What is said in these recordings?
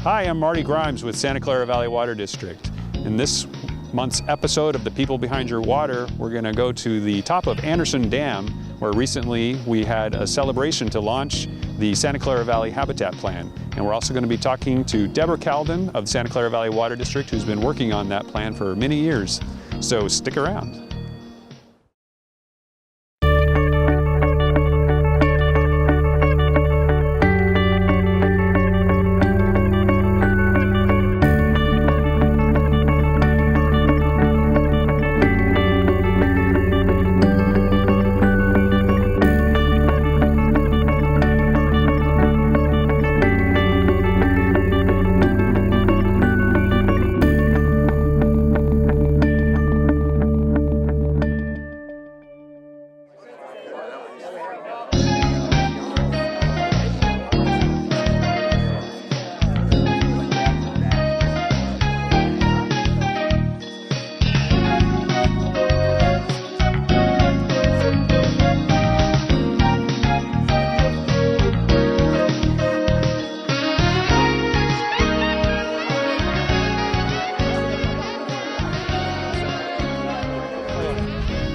Hi, I'm Marty Grimes with Santa Clara Valley Water District. In this month's episode of The People Behind Your Water, we're going to go to the top of Anderson Dam, where recently we had a celebration to launch the Santa Clara Valley Habitat Plan. And we're also going to be talking to Debra Caldon of Santa Clara Valley Water District, who's been working on that plan for many years. So stick around.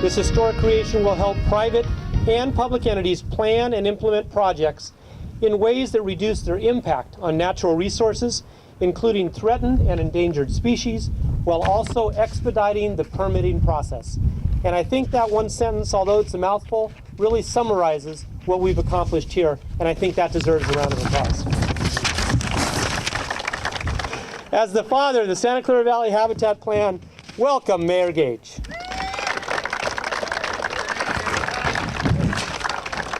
This historic creation will help private and public entities plan and implement projects in ways that reduce their impact on natural resources, including threatened and endangered species, while also expediting the permitting process. And I think that one sentence, although it's a mouthful, really summarizes what we've accomplished here, and I think that deserves a round of applause. As the father of the Santa Clara Valley Habitat Plan, welcome Mayor Gage.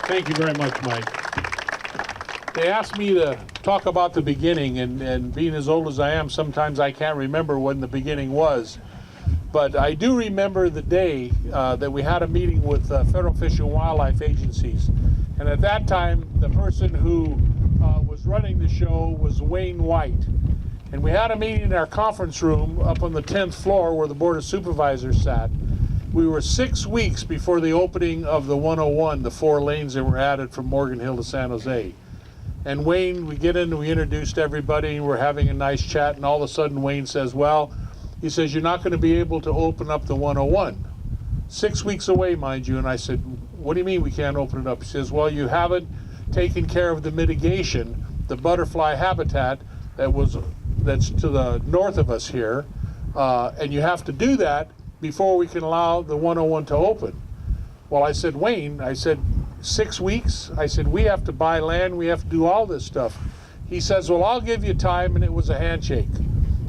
Thank you very much, Mike. They asked me to talk about the beginning, and being as old as I am, sometimes I can't remember when the beginning was. But I do remember the day that we had a meeting with federal fish and wildlife agencies. And at that time, the person who was running the show was Wayne White. And we had a meeting in our conference room up on the 10th floor where the Board of Supervisors sat. We were 6 weeks before the opening of the 101, the 4 lanes that were added from Morgan Hill to San Jose. And Wayne, we get in, we introduced everybody, we're having a nice chat, and all of a sudden Wayne says, well, he says, you're not going to be able to open up the 101. 6 weeks away, mind you. And I said, what do you mean we can't open it up? He says, well, you haven't taken care of the mitigation, the butterfly habitat that's to the north of us here, and you have to do that before we can allow the 101 to open. Well, I said, Wayne, I said, 6 weeks? I said, we have to buy land, we have to do all this stuff. He says, well, I'll give you time, and it was a handshake.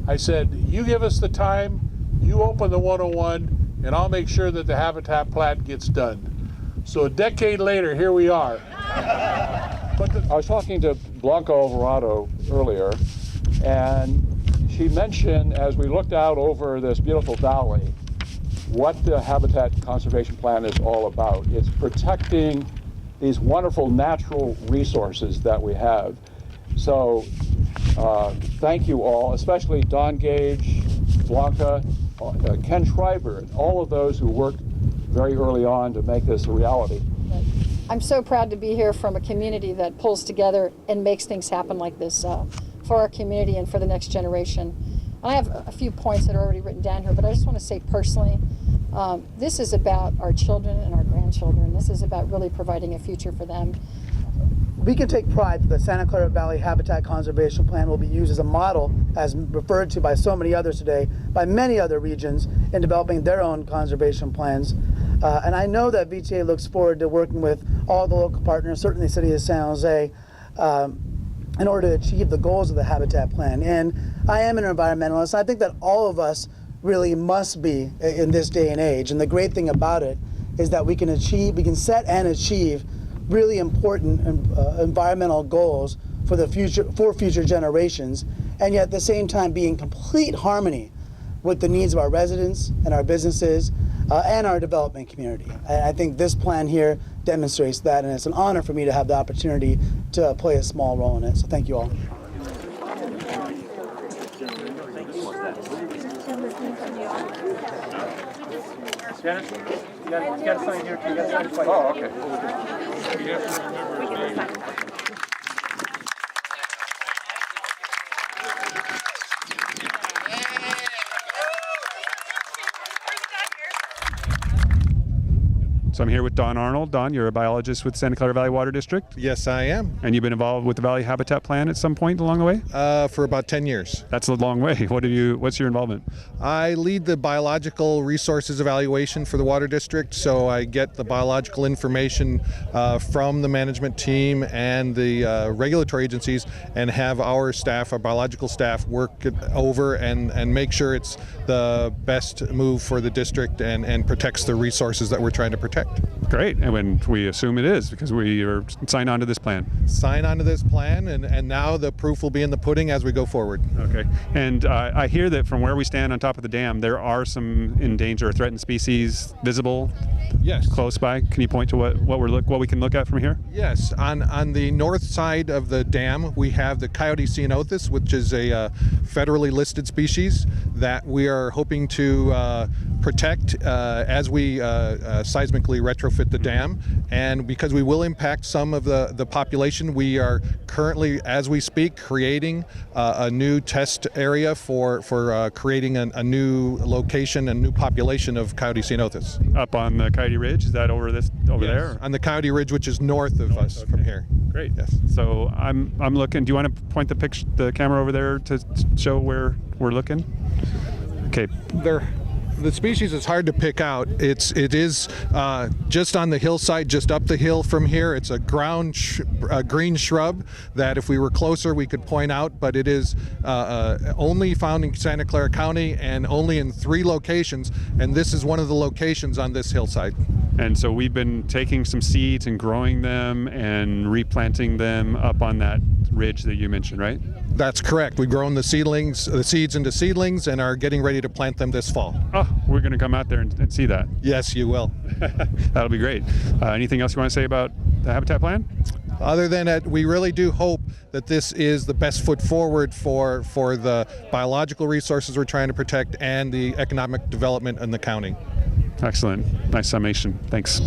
I said, you give us the time, you open the 101, and I'll make sure that the habitat plan gets done. So a decade later, here we are. I was talking to Blanca Alvarado earlier, and she mentioned, as we looked out over this beautiful valley, what the Habitat Conservation Plan is all about. It's protecting these wonderful natural resources that we have. So thank you all, especially Don Gage, Blanca, Ken Schreiber, and all of those who worked very early on to make this a reality. I'm so proud to be here from a community that pulls together and makes things happen like this for our community and for the next generation. I have a few points that are already written down here, but I just want to say personally, this is about our children and our grandchildren. This is about really providing a future for them. We can take pride that the Santa Clara Valley Habitat Conservation Plan will be used as a model, as referred to by so many others today, by many other regions in developing their own conservation plans. And I know that VTA looks forward to working with all the local partners, certainly the City of San Jose, in order to achieve the goals of the Habitat Plan. And I am an environmentalist. I think that all of us really must be in this day and age. And the great thing about it is that we can set and achieve really important environmental goals for future generations, and yet at the same time be in complete harmony with the needs of our residents and our businesses and our development community. And I think this plan here demonstrates that, and it's an honor for me to have the opportunity to play a small role in it. So thank you all. Dennis, you got to sign here too. You got to sign twice. Oh, okay. So I'm here with Don Arnold. Don, you're a biologist with Santa Clara Valley Water District, Yes, I am. and you've been involved with the Valley Habitat Plan at some point along the way? For about 10 years. That's a long way. What's your involvement? I lead the biological resources evaluation for the water district, so I get the biological information from the management team and the regulatory agencies, and have our staff, our biological staff, work it over and make sure it's the best move for the district and protects the resources that we're trying to protect. Great, and when we assume it is, because we are signed on to this plan. Sign on to this plan, and now the proof will be in the pudding as we go forward. Okay, and I hear that from where we stand on top of the dam, there are some endangered or threatened species visible Yes. close by. Can you point to what we can look at from here? Yes, on the north side of the dam, we have the Coyote ceanothus, which is a federally listed species that we are hoping to protect as we seismically retrofit the dam. And because we will impact some of the population, we are currently, as we speak, creating a new test area for creating a new location, a new population of Coyote ceanothus. Up on the Coyote Ridge, is that over there? On the Coyote Ridge, which is north of us from here. Great. Yes. So I'm looking. Do you want to point the camera over there to show where we're looking? Okay. The species is hard to pick out. It is just on the hillside, just up the hill from here. It's a green shrub that if we were closer we could point out, but it is only found in Santa Clara County and only in 3 locations, and this is one of the locations on this hillside. And so we've been taking some seeds and growing them and replanting them up on that ridge that you mentioned, right? That's correct. We've grown the seeds into seedlings and are getting ready to plant them this fall. Oh, we're going to come out there and see that. Yes, you will. That'll be great. Anything else you want to say about the habitat plan? Other than that, we really do hope that this is the best foot forward for the biological resources we're trying to protect and the economic development in the county. Excellent. Nice summation. Thanks.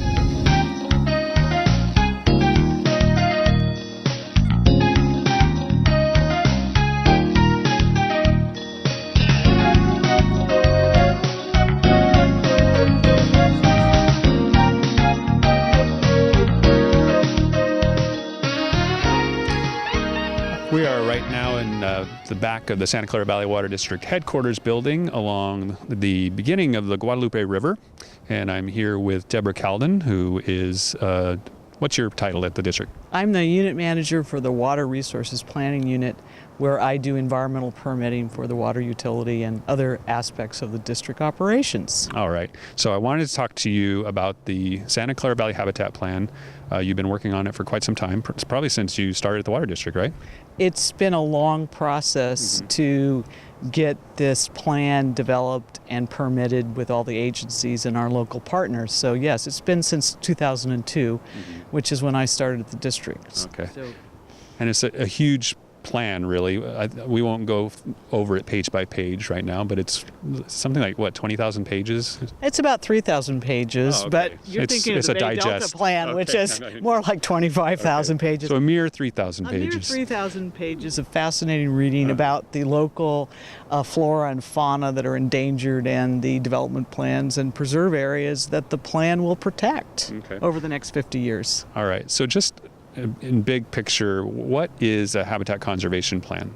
We are right now in the back of the Santa Clara Valley Water District headquarters building along the beginning of the Guadalupe River. And I'm here with Debra Caldon, who is, what's your title at the district? I'm the unit manager for the Water Resources Planning Unit, where I do environmental permitting for the water utility and other aspects of the district operations. All right. So I wanted to talk to you about the Santa Clara Valley Habitat Plan. You've been working on it for quite some time, probably since you started at the water district, right? It's been a long process to get this plan developed and permitted with all the agencies and our local partners. So yes, it's been since 2002, which is when I started at the district. Okay. So, And it's a huge plan, really. We won't go over it page by page right now, but it's something like, what, 20,000 pages? it's about 3,000 pages, Oh, okay. but you're thinking It's of the a Bay Delta digest. plan, which Okay. is more like 25,000 pages. So a mere 3,000 A mere pages. 3,000 pages of fascinating reading about the local flora and fauna that are endangered and the development plans and preserve areas that the plan will protect Okay. over the next 50 years. All right. So just in big picture, what is a habitat conservation plan?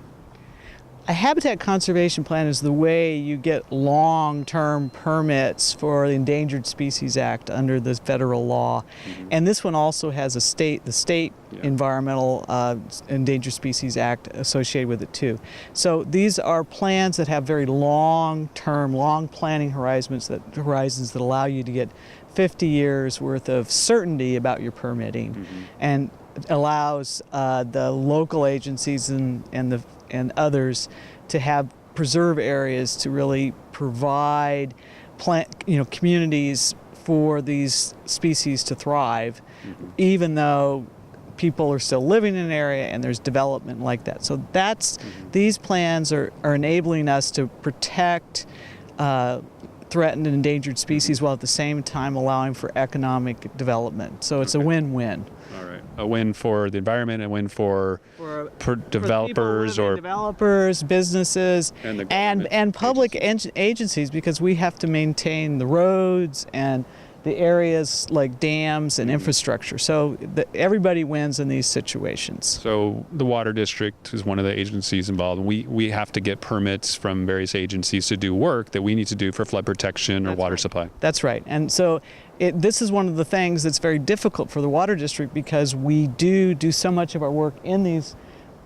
A habitat conservation plan is the way you get long-term permits for the Endangered Species Act under the federal law. And this one also has the state Environmental Endangered Species Act associated with it too. So these are plans that have very long-term, long planning horizons that allow you to get 50 years worth of certainty about your permitting, and allows the local agencies and others to have preserve areas to really provide communities for these species to thrive, even though people are still living in an area and there's development like that. So these plans are enabling us to protect threatened and endangered species while at the same time allowing for economic development. So it's a win-win. All right. A win for the environment, a win for developers developers, businesses, And the and government public agencies, because we have to maintain the roads and the areas like dams and infrastructure. So everybody wins in these situations. So the water district is one of the agencies involved. We have to get permits from various agencies to do work that we need to do for flood protection or water supply. That's right. And so this is one of the things that's very difficult for the water district, because we do so much of our work in these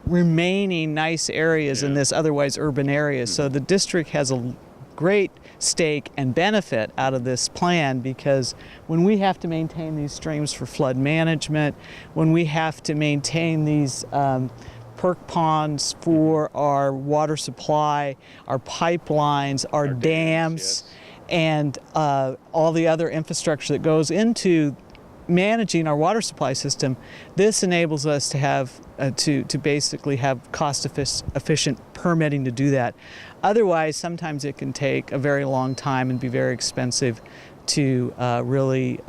remaining nice areas in this otherwise urban area. So the district has a great stake and benefit out of this plan, because when we have to maintain these streams for flood management, when we have to maintain these perk ponds for our water supply, our pipelines, our dams, and all the other infrastructure that goes into managing our water supply system, this enables us to have to basically have cost-efficient permitting to do that. Otherwise, sometimes it can take a very long time and be very expensive to really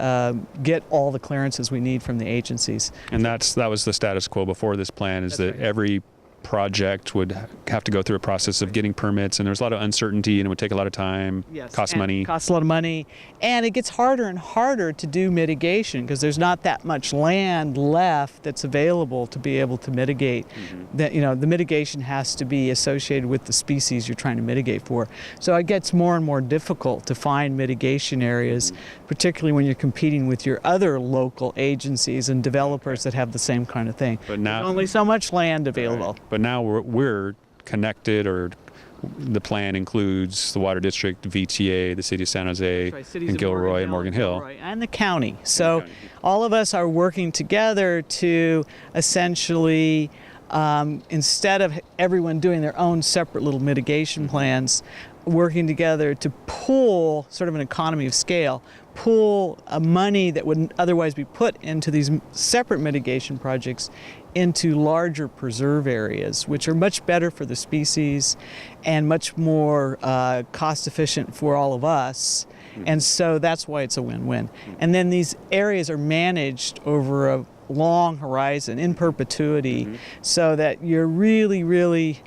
get all the clearances we need from the agencies. And that was the status quo before this plan, is that every project would have to go through a process of getting permits, and there's a lot of uncertainty, and it would take a lot of time, cost money. Costs a lot of money, and it gets harder and harder to do mitigation, because there's not that much land left that's available to be able to mitigate. That, you know, the mitigation has to be associated with the species you're trying to mitigate for. So it gets more and more difficult to find mitigation areas, particularly when you're competing with your other local agencies and developers that have the same kind of thing. But now, there's only so much land available. But now we're connected, or the plan includes the water district, VTA, the city of San Jose, and Gilroy and Morgan Hill. And the county. So all of us are working together to essentially, instead of everyone doing their own separate little mitigation plans, working together to pool, sort of an economy of scale, pool money that would otherwise be put into these separate mitigation projects into larger preserve areas, which are much better for the species and much more cost efficient for all of us. And so that's why it's a win-win. And then these areas are managed over a long horizon, in perpetuity, so that you're really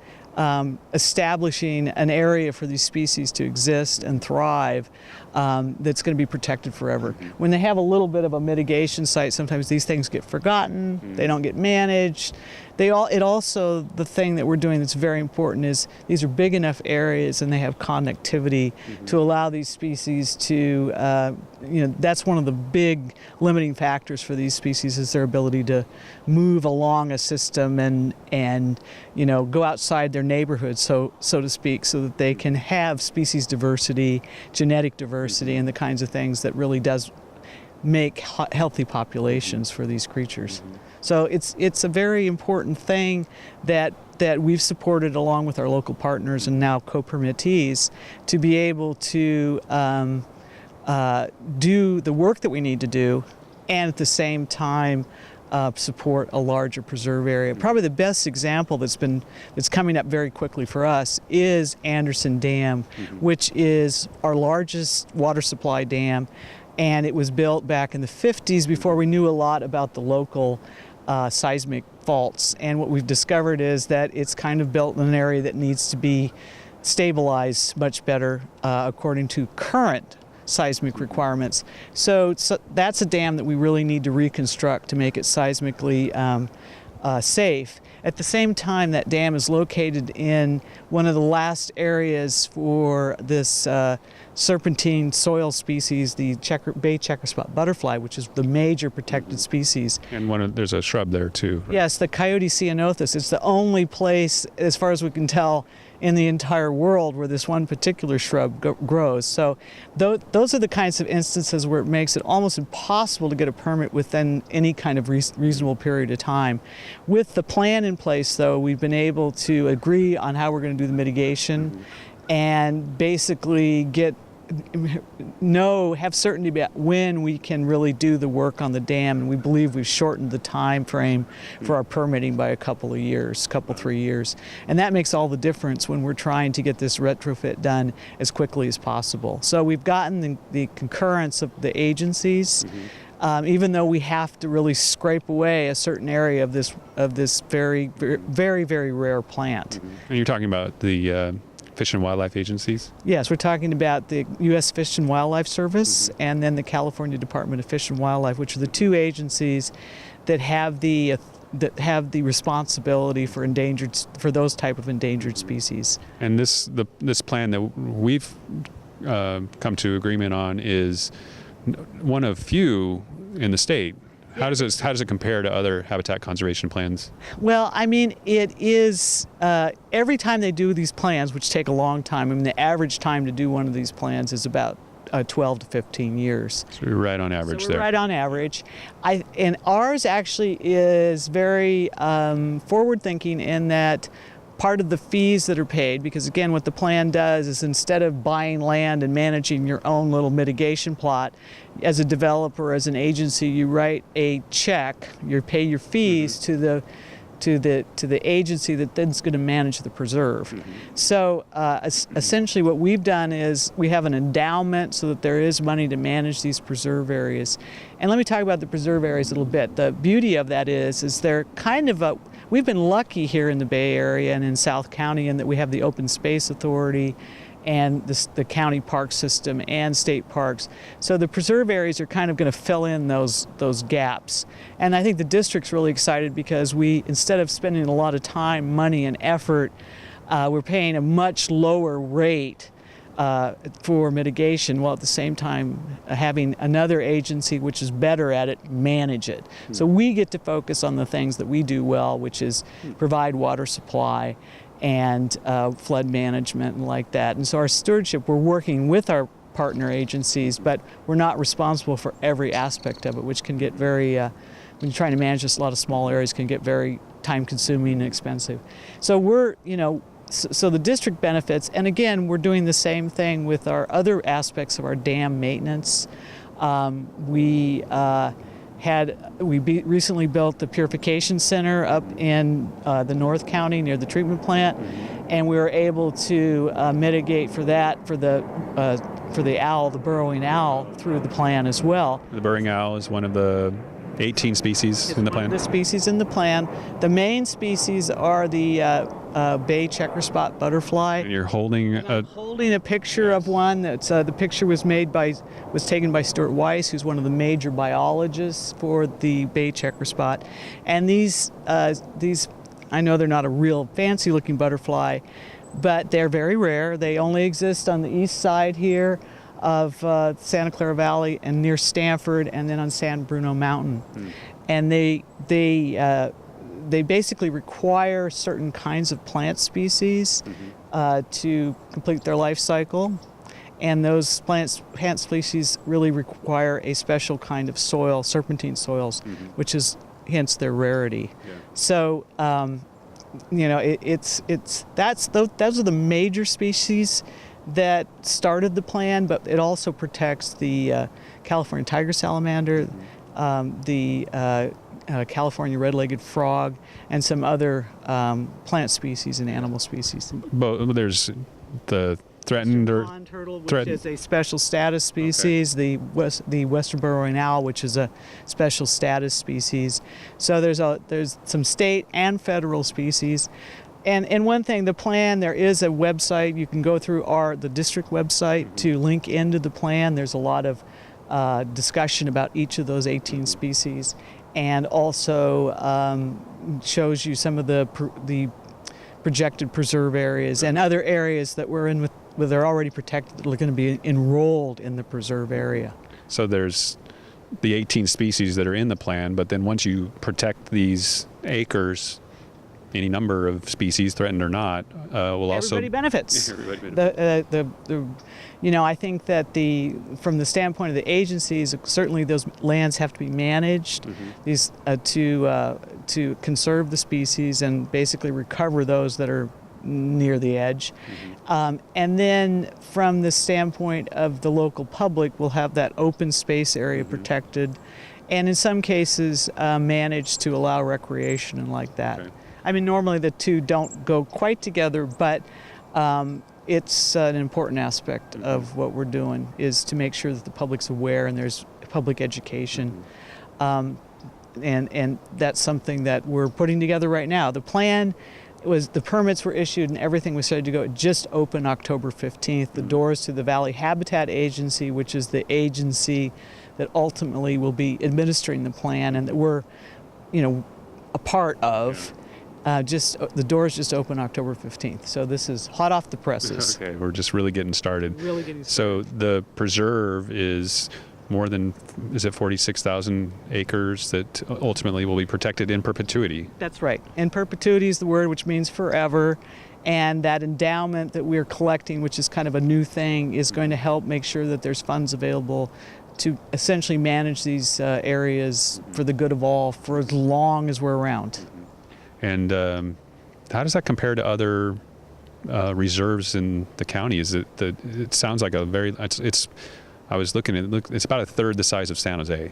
establishing an area for these species to exist and thrive that's going to be protected forever. When they have a little bit of a mitigation site, sometimes these things get forgotten, they don't get managed. The thing that we're doing that's very important is these are big enough areas and they have connectivity to allow these species to, that's one of the big limiting factors for these species, is their ability to move along a system and go outside their neighborhood, so to speak, so that they can have species diversity, genetic diversity, and the kinds of things that really does make healthy populations for these creatures. So it's a very important thing that we've supported along with our local partners and now co-permittees to be able to do the work that we need to do, and at the same time support a larger preserve area. Probably the best example that's coming up very quickly for us is Anderson Dam, which is our largest water supply dam, and it was built back in the 50s before we knew a lot about the local seismic faults. And what we've discovered is that it's kind of built in an area that needs to be stabilized much better according to current seismic requirements. So that's a dam that we really need to reconstruct to make it seismically safe. At the same time, that dam is located in one of the last areas for this serpentine soil species, the bay checker spot butterfly, which is the major protected species. And there's a shrub there too. Right? Yes, the Coyote ceanothus. It's the only place, as far as we can tell, in the entire world where this one particular shrub grows. So those are the kinds of instances where it makes it almost impossible to get a permit within any kind of reasonable period of time. With the plan in place, though, we've been able to agree on how we're going to do the mitigation and basically have certainty about when we can really do the work on the dam, and we believe we've shortened the time frame for our permitting by a couple, 3 years. And that makes all the difference when we're trying to get this retrofit done as quickly as possible. So we've gotten the concurrence of the agencies, even though we have to really scrape away a certain area of this very, very, very rare plant. And you're talking about the Fish and Wildlife agencies? Yes, we're talking about the U.S. Fish and Wildlife Service and then the California Department of Fish and Wildlife, which are the two agencies that have the responsibility for those type of endangered species. And this plan that we've come to agreement on is one of few in the state. How does it compare to other habitat conservation plans? Well, I mean, it is every time they do these plans, which take a long time. I mean, the average time to do one of these plans is about 12 to 15 years. So we're right on average there. Right on average. And ours actually is very forward-thinking in that part of the fees that are paid, because again, what the plan does is instead of buying land and managing your own little mitigation plot, as a developer, as an agency, you write a check, you pay your fees to the agency that then's going to manage the preserve. So essentially what we've done is we have an endowment so that there is money to manage these preserve areas. And let me talk about the preserve areas a little bit. The beauty of that is they're kind of we've been lucky here in the Bay Area and in South County in that we have the Open Space Authority and the county park system and state parks. So the preserve areas are kind of going to fill in those gaps. And I think the district's really excited because we, instead of spending a lot of time, money, and effort, we're paying a much lower rate for mitigation, while at the same time having another agency which is better at it manage it. So we get to focus on the things that we do well, which is provide water supply and flood management and like that. And so our stewardship, we're working with our partner agencies, but we're not responsible for every aspect of it, which can get very, when you're trying to manage just a lot of small areas, can get very time-consuming and expensive. So we're, so the district benefits, and again, we're doing the same thing with our other aspects of our dam maintenance. We recently built the purification center up in the North County near the treatment plant, and we were able to mitigate for that for the owl, the burrowing owl, through the plan as well. The burrowing owl is one of the 18 species in the plan? The species in the plan. The main species are the bay checker spot butterfly. And you're holding a picture of one. That's the picture was taken by Stuart Weiss, who's one of the major biologists for the bay checker spot. And these I know they're not a real fancy-looking butterfly, but they're very rare. They only exist on the east side here of Santa Clara Valley and near Stanford, and then on San Bruno Mountain. And they basically require certain kinds of plant species to complete their life cycle. And those plant species really require a special kind of soil, serpentine soils, which is hence their rarity. Yeah. So, those are the major species that started the plan, but it also protects the California tiger salamander, the California red-legged frog, and some other plant species and animal species. But there's the threatened or pond turtle, which is a special status species. Okay. The western burrowing owl, which is a special status species. So there's some state and federal species. And one thing, the plan, there is a website. You can go through the district website to link into the plan. There's a lot of discussion about each of those 18 species, and also shows you some of the projected preserve areas and other areas that we're in where they're already protected that are going to be enrolled in the preserve area. So there's the 18 species that are in the plan, but then once you protect these acres, any number of species, threatened or not, will also... Everybody benefits. Everybody benefits. I think that from the standpoint of the agencies, certainly those lands have to be managed these to conserve the species and basically recover those that are near the edge. And then from the standpoint of the local public, we'll have that open space area protected, and in some cases managed to allow recreation and like that. Okay. I mean, normally the two don't go quite together, but it's an important aspect of what we're doing is to make sure that the public's aware and there's public education. And that's something that we're putting together right now. The plan the permits were issued and everything was ready to go. It just opened October 15th. The doors to the Valley Habitat Agency, which is the agency that ultimately will be administering the plan and that we're, a part of. The doors just opened October 15th. So this is hot off the presses. Okay, we're just really getting started. Really getting started. So the preserve is more than, is it 46,000 acres that ultimately will be protected in perpetuity? That's right. In perpetuity is the word, which means forever. And that endowment that we're collecting, which is kind of a new thing, is going to help make sure that there's funds available to essentially manage these areas for the good of all for as long as we're around. And how does that compare to other reserves in the county? It sounds like I was looking at it, it's about a third the size of San Jose.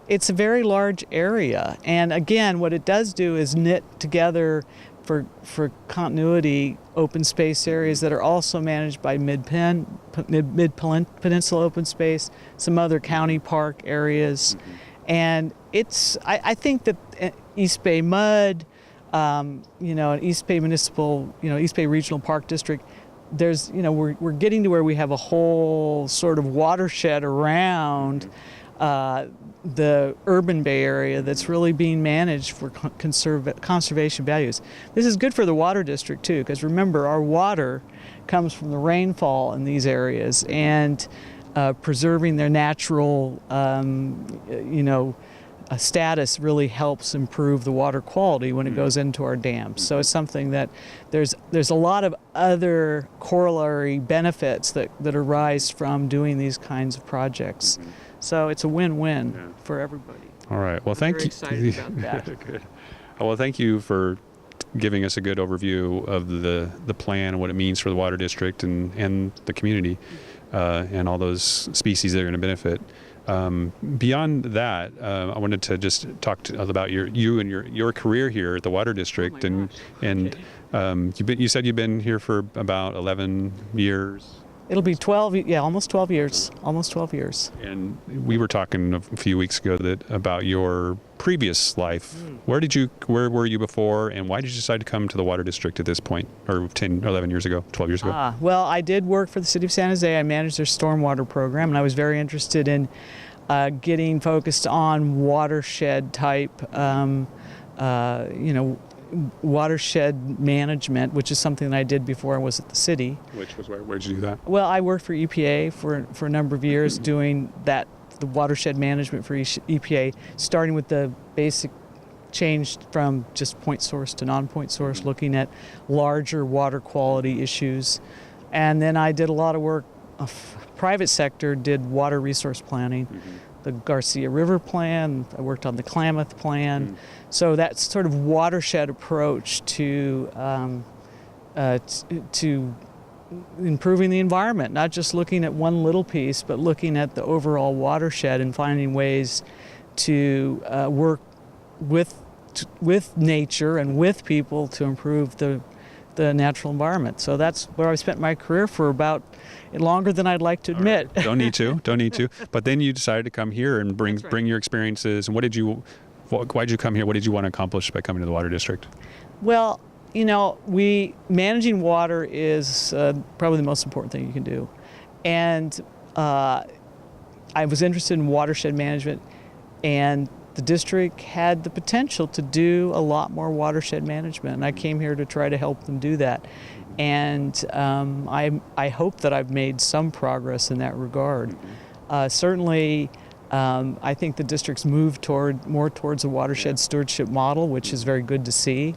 It's a very large area. And again, what it does do is knit together for continuity open space areas that are also managed by Mid-Peninsula Open Space, some other county park areas. And I think that East Bay Mud, East Bay Municipal, East Bay Regional Park District, there's, we're getting to where we have a whole sort of watershed around the urban Bay Area that's really being managed for conservation values. This is good for the water district too, because remember, our water comes from the rainfall in these areas, and preserving their natural, status really helps improve the water quality when it goes into our dams. So it's something that there's a lot of other corollary benefits that arise from doing these kinds of projects. So it's a win-win for everybody. All right. Well, thank you. Very excited about that. Good. Well, thank you for giving us a good overview of the plan and what it means for the water district and the community and all those species that are going to benefit. Beyond that, I wanted to just talk about you and your career here at the Water District, you said you've been here for about 11 years. It'll be 12, almost 12 years. Almost 12 years. And we were talking a few weeks ago about your previous life. Where were you before, and why did you decide to come to the Water District at this point, or 10 or 11 years ago, 12 years ago? Well, I did work for the City of San Jose. I managed their stormwater program, and I was very interested in getting focused on watershed type, watershed management, which is something that I did before I was at the city. Which was where did you do that? Well, I worked for EPA for a number of years doing the watershed management for EPA, starting with the basic change from just point source to non-point source, looking at larger water quality issues. And then I did a lot of work, private sector did water resource planning, the Garcia River Plan, I worked on the Klamath Plan. So that sort of watershed approach to improving the environment, not just looking at one little piece, but looking at the overall watershed and finding ways to work with nature and with people to improve the natural environment. So that's where I spent my career for about longer than I'd like to admit. Right. Don't need to. But then you decided to come here and bring your experiences. And why did you come here? What did you want to accomplish by coming to the Water District? Well, managing water is probably the most important thing you can do. And I was interested in watershed management, and the district had the potential to do a lot more watershed management, and I came here to try to help them do that. And I hope that I've made some progress in that regard. Certainly, I think the district's moved more towards a watershed stewardship model, which is very good to see,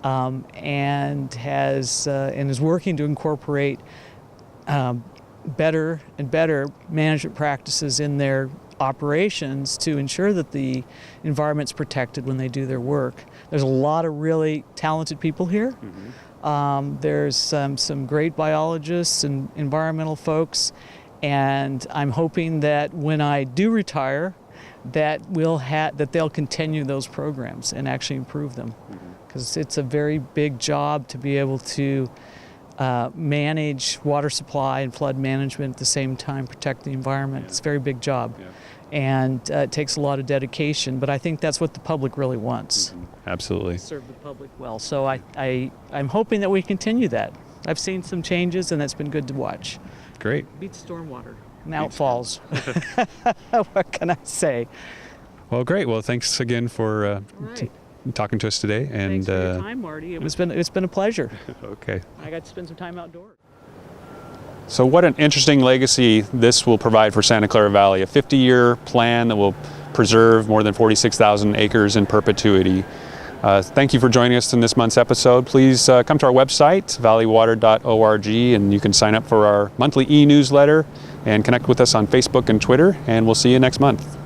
and is working to incorporate better and better management practices in their operations to ensure that the environment's protected when they do their work. There's a lot of really talented people here. There's some great biologists and environmental folks, and I'm hoping that when I do retire, that they'll continue those programs and actually improve them, because it's a very big job to be able to manage water supply and flood management at the same time, protect the environment. It's a very big job. and it takes a lot of dedication, but I think that's what the public really wants. Absolutely. Serve the public well. So I'm hoping that we continue that. I've seen some changes, and it's been good to watch. Great. Beats stormwater and outfalls. What can I say? Well, great. Well, thanks again for Right. talking to us today. And Thanks for your time, Marty. It's been a pleasure. Okay. I got to spend some time outdoors. So what an interesting legacy this will provide for Santa Clara Valley, a 50-year plan that will preserve more than 46,000 acres in perpetuity. Thank you for joining us in this month's episode. Please come to our website, valleywater.org, and you can sign up for our monthly e-newsletter and connect with us on Facebook and Twitter, and we'll see you next month.